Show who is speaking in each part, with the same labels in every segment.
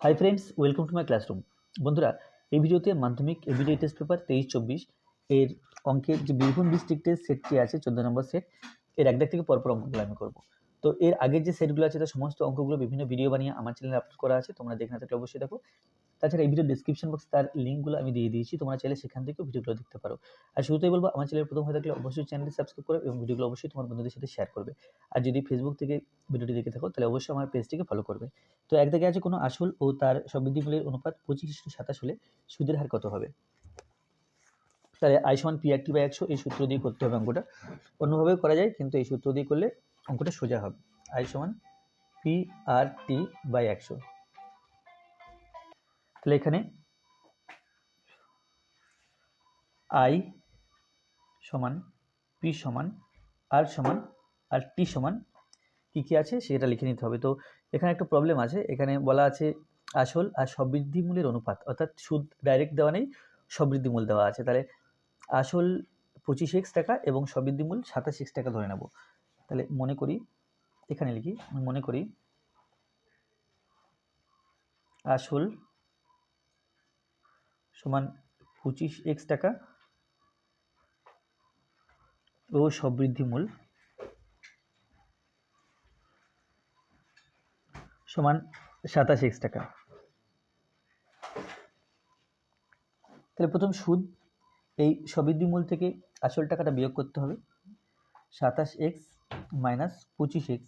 Speaker 1: Hi friends, welcome to my classroom. বন্ধুরা, এই ভিডিওতে মাধ্যমিক এবিলিটি টেস্ট পেপার 23-24 এর অঙ্কের যে বীরভূম ডিস্ট্রিক্টের সেটটি আছে 14 নম্বর সেট, এর এক দাগ থেকে পরপর অঙ্কগুলো আমি করবো। তো এর আগের যে সেটগুলো আছে তার সমস্ত অঙ্কগুলো বিভিন্ন ভিডিও বানিয়ে আমার চ্যানেলে আপলোড করা আছে, তোমরা দেখে না থাকলে অবশ্যই দেখো। তাছাড়া এই ভিডিও ডিসক্রিপশন বক্স তার লিঙ্কগুলো আমি দিয়ে দিয়েছি, তোমরা চাইলে সেখান থেকেও ভিডিওগুলো দেখতে পারো। আর শুরুতেই বলবো, আমার চ্যানেল প্রথম হয়ে থাকলে অবশ্যই চ্যানেলটি সাবস্ক্রাইব করো এবং ভিডিওগুলো অবশ্যই তোমার বন্ধুদের সাথে শেয়ার করবে। আর যদি ফেসবুক থেকে ভিডিওটি দেখে থাকো তাহলে অবশ্যই আমার পেজটিকে ফলো করবে। তো এক দাগে আছে কোনো আসল ও তার সমৃদ্ধিমূল্যের অনুপাত 25:7 হলে সুদের হার কত হবে। তাহলে আই সমান P/100 এই সূত্র দিয়ে করতে হবে অঙ্কটা। অন্যভাবেও করা যায়, কিন্তু এই সূত্র দিয়ে করলে অঙ্কটা সোজা হবে। আই সমান P/100। তাহলে এখানে আই সমান পি সমান আর সমান আর টি সমান কী কী আছে সেটা লিখে নিতে হবে। তো এখানে একটা প্রবলেম আছে, এখানে বলা আছে আসল আর সবৃদ্ধিমূল্যের অনুপাত, অর্থাৎ সুদ ডাইরেক্ট দেওয়া নেই, সবৃদ্ধিমূল দেওয়া আছে। তাহলে আসল 25x টাকা এবং সবৃদ্ধিমূল 27x টাকা ধরে নেব। তাহলে মনে করি, এখানে লিখি, মনে করি আসল সমান 25x টাকা ও সবৃদ্ধিমূল সমান 27x টাকা। তাহলে প্রথম সুদ, এই সবৃদ্ধিমূল থেকে আসল টাকাটা বিয়োগ করতে হবে। 27x মাইনাস 25x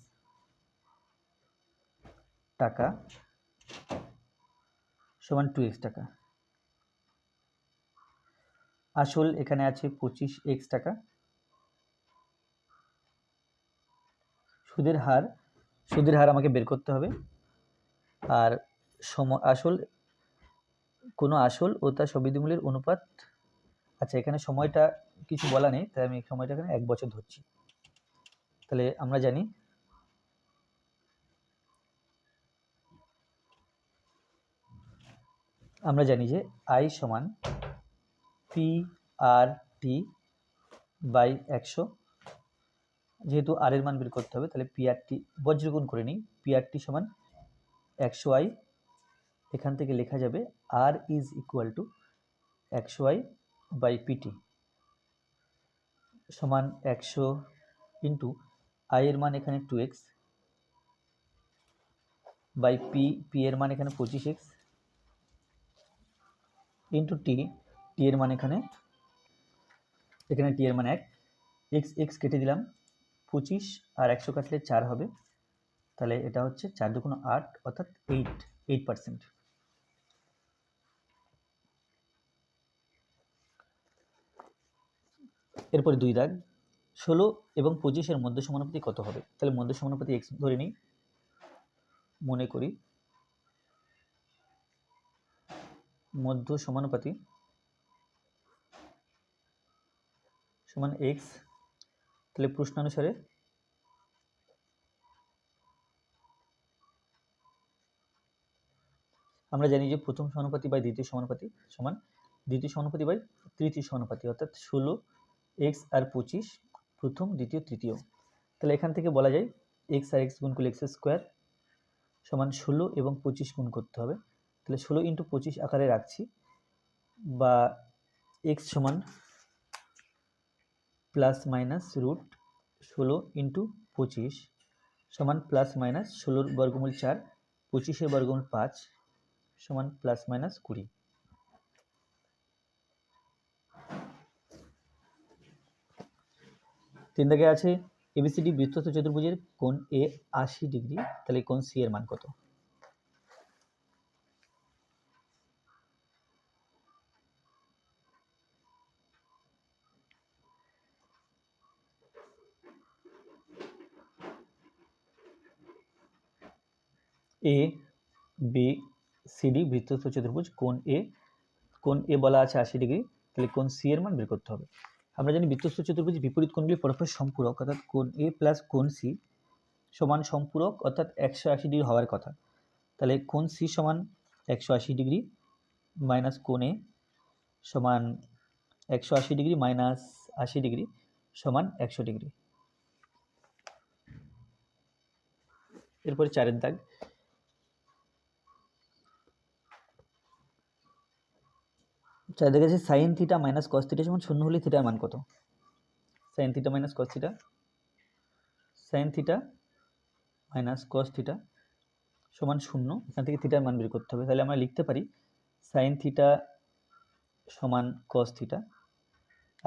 Speaker 1: টাকা সমান 2x টাকা। আসল এখানে আছে 25x টাকা, সুদের হার আমাকে বের করতে হবে। আর আসল কোনো আসল ও তার সবৃদ্ধিমূল্যের অনুপাত, আচ্ছা এখানে সময়টা কিছু বলা নেই, তাই আমি সময়টা এখানে 1 বছর ধরছি। তাহলে আমরা জানি যে আই সমান P/100, যেহেতু আর এর মান বের করতে হবে তাহলে P/টি বজ্রগুণ করে নিই। P/টি সমান 100i, এখান থেকে লেখা যাবে আর ইজ ইকুয়াল টু 100i/pt সমান 100 ইন্টু আই এর মান এখানে 2x বাই পি এর মান এখানে 25x ইন্টু টি এর মান এখানে টি এর মান 1, x কেটে দিলাম, 25 আর 100 কাটলে 4 হবে। তাহলে এটা হচ্ছে 4 দুগুণ 8, অর্থাৎ 8%। এরপরে 2 দাগ, 16 এবং 25-এর মধ্য সমানুপাতি কত হবে। তাহলে মধ্য সমানুপাতি x ধরে নিই। মনে করি মধ্য সমানুপাতি সমান x। তাহলে প্রশ্নানুসারে আমরা জানি যে প্রথম সমানুপাতি বাই দ্বিতীয় সমানুপাতি সমান দ্বিতীয় সমানুপাতি বাই তৃতীয় সমানুপাতি, অর্থাৎ 16x আর 25 প্রথম, দ্বিতীয়, তৃতীয়। তাহলে এখান থেকে বলা যায় x আর x গুণ করলে x স্কোয়ার সমান 16 এবং 25 গুণ করতে হবে। তাহলে 16 ইন্টু 25 আকারে রাখছি, বা x সমান প্লাস মাইনাস রুট 16 ইন্টু 25 সমান প্লাস মাইনাস 16 বর্গমূল 4, 25-এর বর্গমূল 5 সমান প্লাস মাইনাস 20। তিন দাগে আছে এবিসিডি বৃত্তস্থ চতুর্ভুজের কোণ এ 80 ডিগ্রি, তাহলে কোণ সি এর মান কত। এ বি সি ডি বৃত্তস্থ চতুর্ভুজ, কোণ এ বলা আছে 80 ডিগ্রি, তাহলে কোণ সি এর মান বের করতে হবে। আমরা জানি বৃত্তস্থ চতুর্ভুজ বিপরীত কোণগুলি পরস্পর সম্পূরক, অর্থাৎ কোণ এ প্লাস কোণ সি সমান সম্পূরক, অর্থাৎ 180 ডিগ্রি হওয়ার কথা। তাহলে কোণ সি সমান 180 ডিগ্রি মাইনাস কোণ এ সমান 180 ডিগ্রি মাইনাস 80 ডিগ্রি সমান 100 ডিগ্রি। এরপরে 4 দাগ, দেখা গেছে sine theta minus cos theta সমান 0 হলে থিটার মান কত? Sine theta minus cos theta, sine theta minus cos theta সমান 0। এখান থেকে থিটার মান বের করতে হবে। তাহলে আমরা লিখতে পারি সাইন থিটা সমান কস থিটা,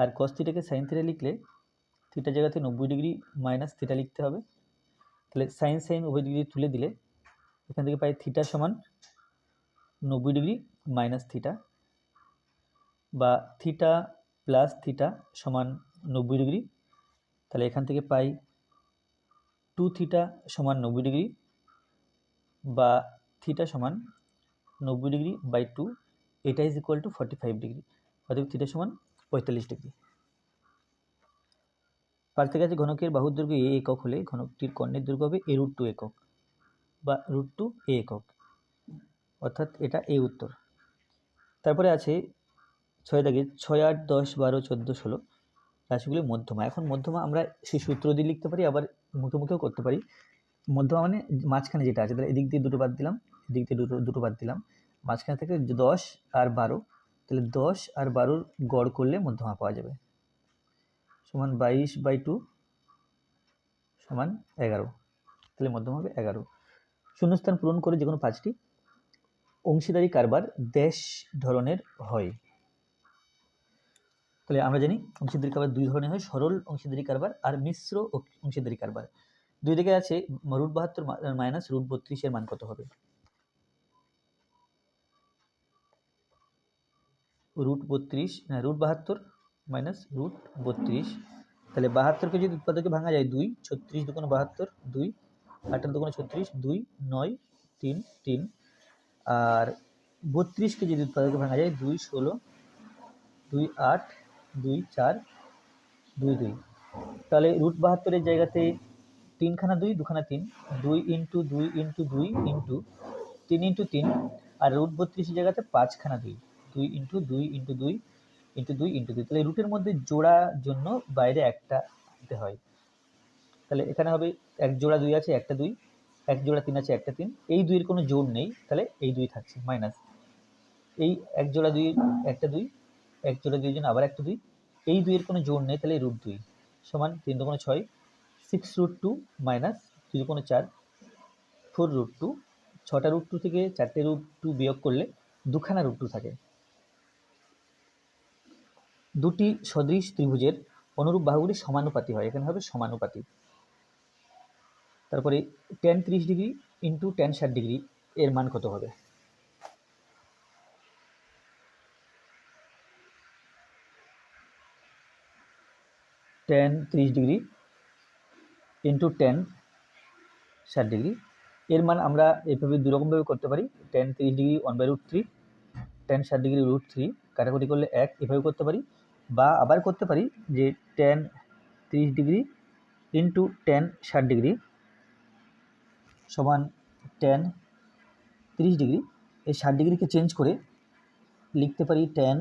Speaker 1: আর কস থিটাকে সাইন থিটা লিখলে থিটার জায়গাতে 90 ডিগ্রি মাইনাস থিটা লিখতে হবে। তাহলে সাইন সাইন উভয় ডিগ্রি তুলে দিলে এখান থেকে পাই থিটা সমান 90 ডিগ্রি মাইনাস থিটা, বা থিটা প্লাস থিটা সমান 90 ডিগ্রি। তাহলে এখান থেকে পাই 2 থিটা সমান 90 ডিগ্রি, বা থিটা সমান 90 ডিগ্রি বাই 2, এটা ইজ ইকুয়াল টু 45 ডিগ্রি, অর্থাৎ থিটা সমান 45 ডিগ্রি। পার্থক্য আছে ঘনকের বাহুর দৈর্ঘ্য এ একক হলে ঘনকটির কর্ণের দৈর্ঘ্য হবে a√2 একক বা √2 a একক, অর্থাৎ এটা এ উত্তর। তারপরে আছে 6 দাগে 6, 8, 10, 12, 14, 16 রাশিগুলি মধ্যমা। এখন মধ্যমা আমরা সেই সূত্র দিয়ে লিখতে পারি, আবার মুখে মুখেও করতে পারি। মধ্যমা মানে মাঝখানে যেটা আছে, তাহলে এদিক দিয়ে দুটো বাদ দিলাম, এদিক দিয়ে দুটো বাদ দিলাম, মাঝখানে থেকে 10 আর 12, তাহলে 10 আর 12 গড় করলে মধ্যমা পাওয়া যাবে, সমান 22/2 সমান 11। তাহলে মধ্যমা হবে 11। শূন্যস্থান পূরণ করে যে কোনো 5টি অংশীদারি কারবার ড্যাশ ধরনের হয়। তাহলে আমরা জানি অংশীদারি কারবার দুই ধরনের হয়, সরল অংশীদারি কারবার আর মিশ্র অংশীদারি কারবার। দুই দিকে আছে √72 মাইনাস √32 এর মান কত হবে? √72 মাইনাস √32, তাহলে 72কে যদি উৎপাদকে ভাঙা যায় 2, 36 দুগুণ 72, 2, 18 দুগুণ 36, 2, 9, 3, 3, আর 32কে যদি উৎপাদকে ভাঙা যায় 2, 16, 2, 8, 2, 4, 2, 2, তাহলে √72 এর জায়গাতে 3খানা 2, 2খানা 3, 2 ইন্টু 2 ইন্টু 2 ইন্টু 3 ইন্টু 3, আর √32 এর জায়গাতে 5খানা 2, 2 ইন্টু 2 ইন্টু 2 ইন্টু 2 ইন্টু 2, তাহলে রুটের মধ্যে জোড়া জন্য বাইরে একটা আনতে হয়। তাহলে এখানে হবে এক জোড়া 2 আছে, একটা 2, এক জোড়া 3 আছে, একটা 3, এই 2 এর কোনো জোড় নেই, তাহলে এই 2 থাকছে, মাইনাস এই এক জোড়া 2, একটা 2, এক জোড়া 2 জন্য আবার একটা 2, এই 2 এর কোনো জোড় নেই, তাহলে √2 সমান 3 দুগুণ 6, 6√2 মাইনাস 2 দুগুণ 4, 4√2, 6টা √2 থেকে 4টে √2 বিয়োগ করলে 2খানা √2 থাকে। দুটি সদৃশ ত্রিভুজের অনুরূপ বাহুগুলি সমানুপাতি হয়, এখানে হবে সমানুপাতি। তারপরে tan 30 degree into tan 60 degree এর মান কত হবে? tan 30 degree into tan 60 degree এর মান আমরা এভাবে দুরকমভাবে করতে পারি। tan 30 ডিগ্রি 1/√3, tan 60 ডিগ্রি √3, কাটাকুটি করলে 1, এভাবে করতে পারি। বা আবার করতে পারি যে tan 30 degree into tan 60 degree সমান tan 30 ডিগ্রি, এই 60 ডিগ্রিকে চেঞ্জ করে লিখতে পারি tan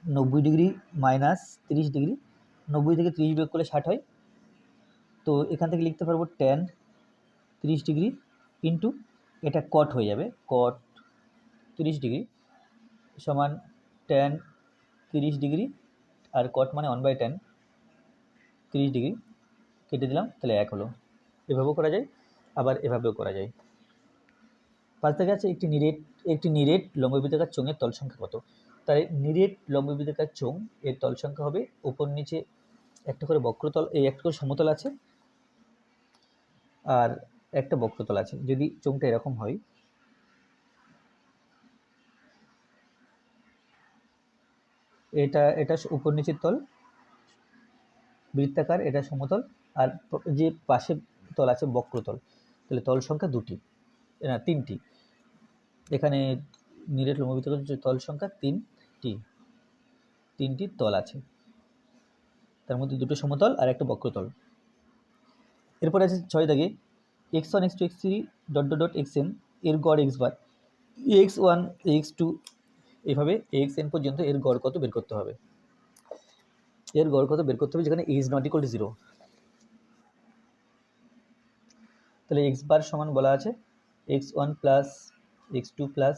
Speaker 1: 90 ডিগ্রি মাইনাস 30 ডিগ্রি, 90 থেকে 30 বিয়োগ করলে 60 হয়, তো এখান থেকে লিখতে পারবো tan 30 ডিগ্রি ইন্টু এটা কট হয়ে যাবে, কট 30 ডিগ্রি সমান tan 30 ডিগ্রি, আর কট মানে 1/tan 30 ডিগ্রি কেটে দিলাম, তাহলে 1 হলো। এভাবেও করা যায়, আবার এভাবেও করা যায়। 5 থেকে আছে একটি নিরেট লম্ববৃত্তাকার চোঙের তল সংখ্যা কত? তাই নিরেট লম্ববৃত্তাকার চোঙ এর তল সংখ্যা হবে উপর নিচে একটা করে বক্রতল, এই একটা করে সমতল আছে আর একটা বক্রতল আছে। যদি চোঙটা এরকম হয়, এটা উপর নিচের তল বৃত্তাকার, এটা সমতল, আর যে পাশে তল আছে বক্রতল, তাহলে তল সংখ্যা 3টি। এখানে নিরেট লম্ববৃত্তাকার তল সংখ্যা 3টি তল আছে, তার মধ্যে 2টো সমতল আর একটা বক্রতল। এরপর আছে 6 দাগে x1 x2 x3 ... xn এর গড় x বার, x1 x2 এভাবে xn পর্যন্ত এর গড় কত বের করতে হবে। এর গড় কত বের করতে হবে যেখানে a is not equal to 0। তাহলে x বার সমান বলা আছে x1 plus x2 plus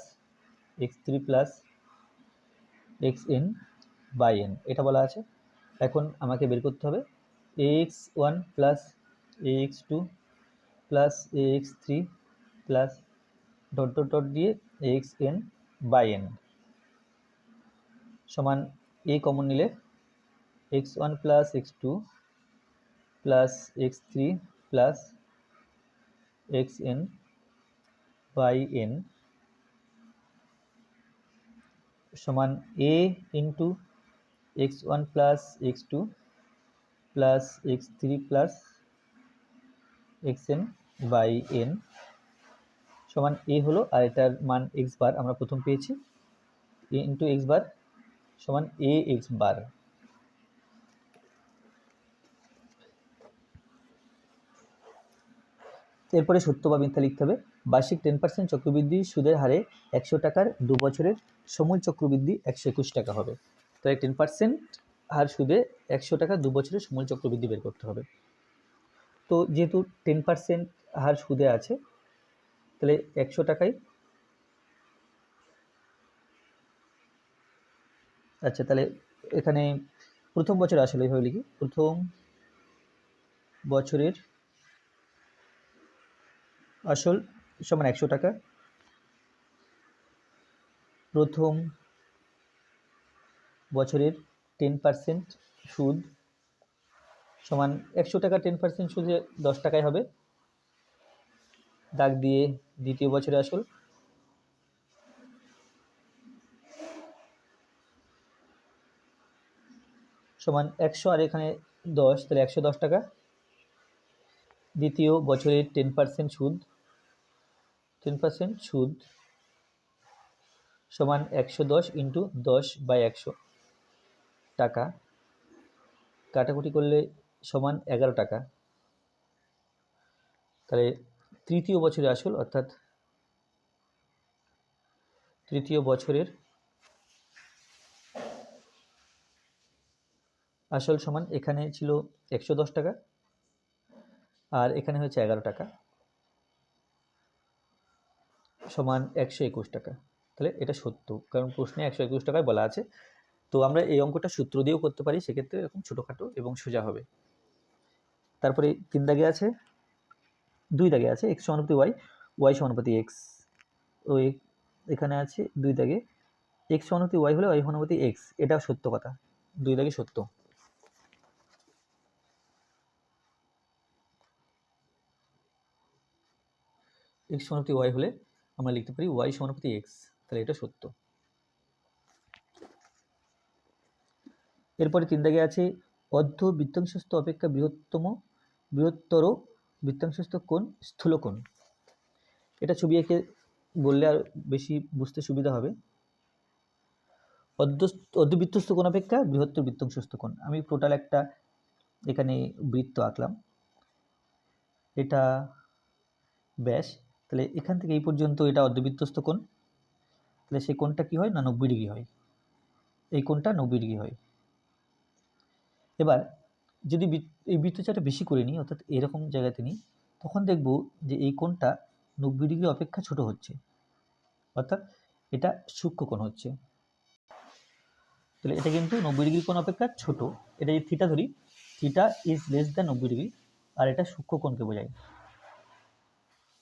Speaker 1: x3 plus x n by n এটা বলা আছে। এখন আমাকে বের করতে হবে x one plus x two plus x three plus dot dot dot দিয়ে এক্স এন বাই এন সমান এ কমন নিলে x one plus x two plus x three plus x n by n সমান a into x one plus x two plus x three plus x n by n সমান এ হলো, আর এটার মান x bar আমরা প্রথম পেয়েছি, এ into x bar সমান এ x bar. এরপরে সত্য বা মিথ্যা লিখতে হবে। বার্ষিক 10% চক্রবৃদ্ধি সুদের হারে 100 টাকার 2 বছরের সমূল চক্রবৃদ্ধি 121 টাকা হবে। তাই 10% হার সুদে 100 টাকা 2 বছরের সমূল চক্রবৃদ্ধি বের করতে হবে। তো যেহেতু 10% হার সুদে আছে তাহলে 100 টাকায়, আচ্ছা তাহলে এখানে প্রথম বছর আসলে এইভাবে লিখি, প্রথম বছরের আসল সমান 100 টাকা, প্রথম বছরের 10% সুদ সমান 100 টাকা 10% সুদে 10 টাকায় হবে, দাগ দিয়ে দ্বিতীয় বছরে আসল সমান 100 আর এখানে 10 তাহলে 110 টাকা, দ্বিতীয় বছরের 10% সুদ 10% সুদ সমান 110 ইন্টু 10/100 টাকা, কাটাকুটি করলে সমান 11 টাকা। তাহলে তৃতীয় বছরে আসল অর্থাৎ তৃতীয় বছরের আসল সমান এখানে ছিল 110 টাকা আর এখানে হচ্ছে 11 টাকা সমান 121 টাকা। তাহলে এটা সত্য, কারণ প্রশ্নে 121 টাকায় বলা আছে। তো আমরা এই অঙ্কটা সূত্র দিয়েও করতে পারি, সেক্ষেত্রে এরকম ছোটোখাটো এবং সোজা হবে। তারপরে 3 দাগে আছে, 2 দাগে আছে এক্স সমানুপাতি ওয়াই, ওয়াই সমানুপাতি এক্স। ও এখানে আছে 2 দাগে এক্স সমানুপাতি ওয়াই হলে ওয়াই সমানুপাতি এক্স, এটা সত্য কথা, 2 দাগে সত্য। এক্স সমানুপাতি ওয়াই হলে আমরা লিখতে পারি ওয়াই সমানুপাতি এক্স, তাহলে এটা সত্য। এরপরে 3 দাগে আছে অর্ধ বৃত্তাংশস্থ অপেক্ষা বৃহত্তর বৃত্তাংশস্থ কোণ স্থূলকোণ। এটা ছবি এঁকে বললে আর বেশি বুঝতে সুবিধা হবে। অর্ধবৃত্তস্থ কোণ অপেক্ষা বৃহত্তর বৃত্তাংশস্থ কোণ, আমি টোটাল একটা এখানে বৃত্ত আঁকলাম, এটা ব্যাস, তাহলে এখান থেকে এই পর্যন্ত এটা অর্ধবৃত্তস্থ কোণ, তাহলে সেই কোণটা কি হয় না 90 ডিগ্রি হয়, এই কোণটা 90 ডিগ্রি হয়। এবার যদি এই বৃত্তচাপটা বেশি করে নিই অর্থাৎ এরকম জায়গাতে নিই, তখন দেখব যে এই কোণটা 90 ডিগ্রি অপেক্ষা ছোট হচ্ছে, অর্থাৎ এটা সূক্ষ্ম কোণ হচ্ছে। তাহলে এটা কিন্তু 90 ডিগ্রি কোণ অপেক্ষা ছোট, এটা যদি থিটা ধরি, theta is less than 90 degree, আর এটা সূক্ষ্ম কোণকে বোঝায়,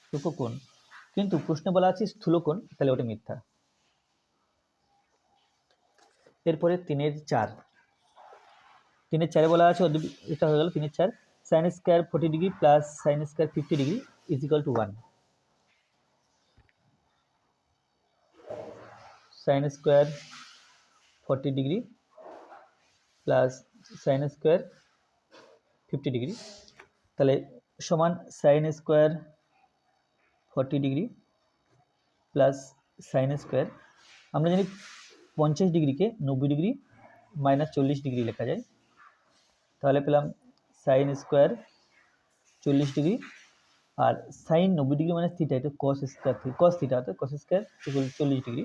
Speaker 1: সূক্ষ্ম কোণ। কিন্তু প্রশ্নে বলা আছে স্থূল কোণ, তাহলে ওটা মিথ্যা। এরপরে 3-4, 3-4 বলা আছে, এটা হয়ে গেল 3-4, sine square 40 degree plus sine square 50 degree is equal to 1। Sine square 40 degree plus sine square 50 degree, তাহলে সমান sine square 40 degree plus sine square, আমরা জানি 50 ডিগ্রিকে 90 ডিগ্রি মাইনাস 40 ডিগ্রি লেখা যায়, তাহলে পেলাম সাইন স্কয়ার 40 ডিগ্রি আর সাইন 90 ডিগ্রি মানে theta, এটা কস স্কয়ার, কস থিটা অর্থাৎ কস স্কয়ার 40 ডিগ্রি,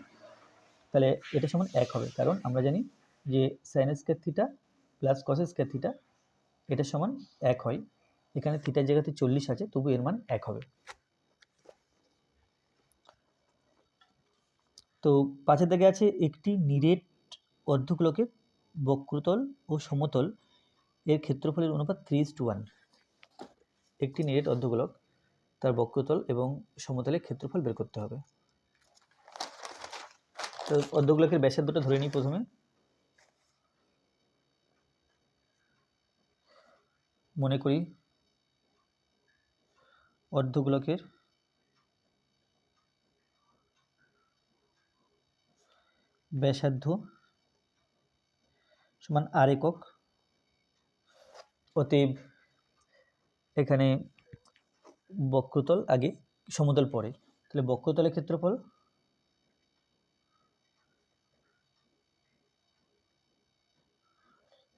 Speaker 1: তাহলে এটা সমান 1 হবে, কারণ আমরা জানি যে sine square theta plus cos square theta এটা সমান 1 হয়। এখানে থিটার জায়গাতে 40 আছে, তবু এর মান 1 হবে। তো 5 দাগে আছে একটি নিরেট অর্ধগোলকের বক্রতল ও সমতল এর ক্ষেত্রফলের অনুপাত 3:1। একটি নিরেট অর্ধগোলক, তার বক্রতল এবং সমতলের ক্ষেত্রফল বের করতে হবে। তো অর্ধগোলকের ব্যাসার্ধটা ধরে নিই প্রথমে। মনে করি অর্ধগোলকের ব্যাসার্ধ সমান r একক। অতএব এখানে বক্রতল আগে, সমতল পরে, তাহলে বক্রতলের ক্ষেত্রফল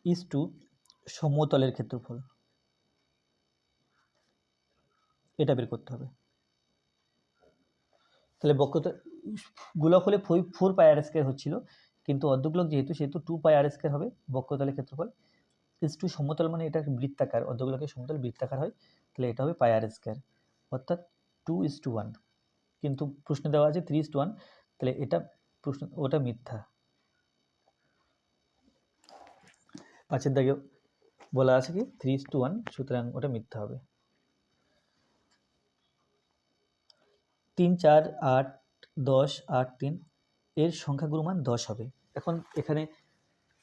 Speaker 1: ইজ টু সমতলের ক্ষেত্রফল, এটা বের করতে হবে। তাহলে বক্রতল গোলক হলে 4πr² হচ্ছিল, কিন্তু অর্ধগোলক যেহেতু সেহেতু 2πr² হবে বক্রতলের ক্ষেত্রফল। ইজ টু সমতল মানে এটা বৃত্তাকার, অর্ধগোলকের সমতল বৃত্তাকার হয়, তাহলে এটা হবে πr², অর্থাৎ 2:1। কিন্তু প্রশ্ন দেওয়া আছে 3:1, তাহলে এটা প্রশ্ন, ওটা মিথ্যা। 5 দাগে বলা আছে কি 3:1, সুতরাং ওটা মিথ্যা হবে। 3, 4, 8, 10, 8, 3 এর সংখ্যাগুরু মান 10 হবে। এখন এখানে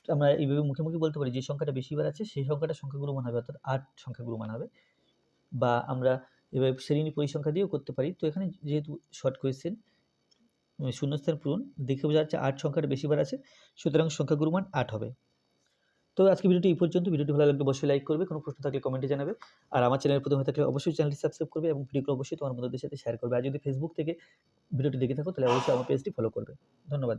Speaker 1: আমরা এইভাবে মুখে মুখে বলতে পারি যে সংখ্যাটা বেশিবার আছে সেই সংখ্যাটা সংখ্যাগুরু মান হবে, অর্থাৎ 8 সংখ্যাগুরু মান হবে। বা আমরা এভাবে শ্রেণী পরিসংখ্যা দিয়েও করতে পারি। তো এখানে যেহেতু শর্ট কোয়েশ্চেন, শূন্যস্থান পূরণ, দেখে বোঝা যাচ্ছে 8 সংখ্যাটা বেশিবার আছে, সুতরাং সংখ্যাগুরু মান 8 হবে। তো আজকে ভিডিওটি এই পর্যন্ত। ভিডিওটি ভালো লাগলে অবশ্যই লাইক করবে, কোনো প্রশ্ন থাকলে কমেন্টে জানাবে, আর আমার চ্যানেলে প্রথমে থাকলে অবশ্যই চ্যানেলটি সাবস্ক্রাইব করবে এবং ভিডিওগুলো অবশ্যই তোমার বন্ধুদের সাথে শেয়ার করবে। আর যদি ফেসবুক থেকে ভিডিওটি দেখে থাকো তাহলে অবশ্যই আমার পেজটি ফলো করবে। ধন্যবাদ।